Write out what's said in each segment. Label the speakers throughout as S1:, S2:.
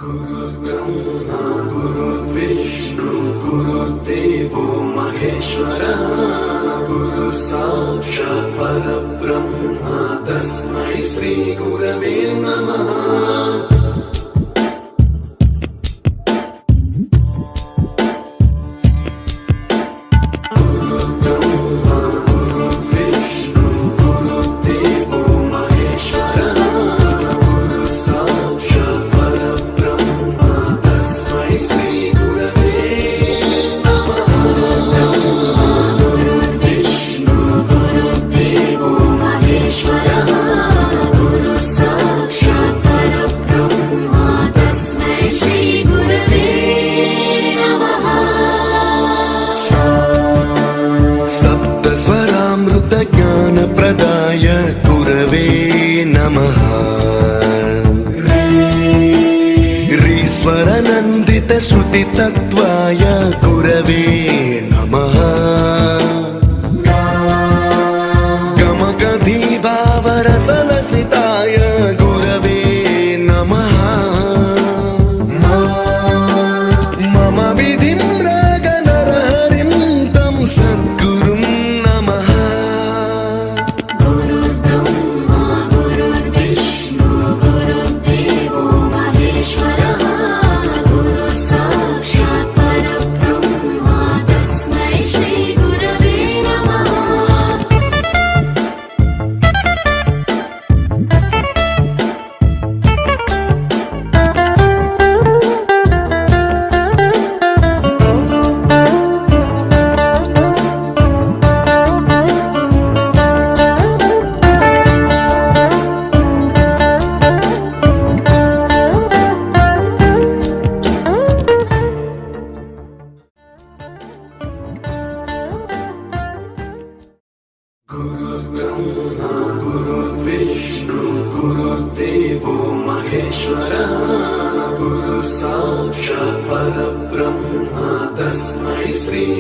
S1: गुरुर्ब्रह्मा गुरुर्विष्णु गुरुर्देवो महेश्वरः गुरुः साक्षात् परब्रह्म तस्मै श्री गुरवे नमः।
S2: ज्ञानप्रदाय गुरवे नमः। ह्रीश्वरनन्दितश्रुतितत्त्वाय गुरवे नमः। गमगधीभावरसलसिताय गुरवे नमः। मम विधिं रागनरहरिं तं सद्गुरुं नमः।
S1: गुरुर्ब्रह्मा गुरुर्विष्णु गुरुर्देवो महेश्वरः गुरुः साक्षात् परब्रह्म तस्मै श्री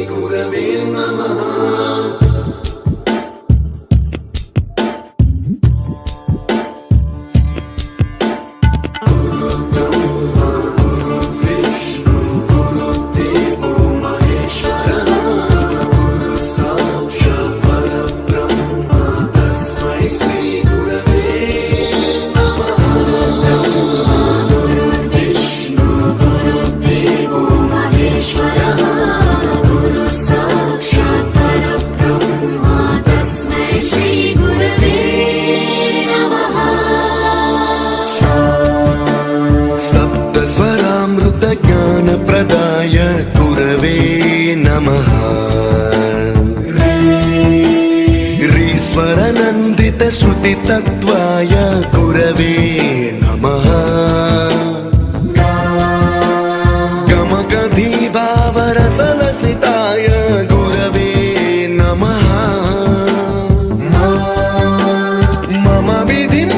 S1: गुरवे नमः।
S2: ज्ञानप्रदाय गुरवे नमः। ह्रीश्वरनन्दितश्रुतितत्त्वाय गुरवे नमः। गमगधीभावरसलसिताय गुरवे नमः। मम विधिं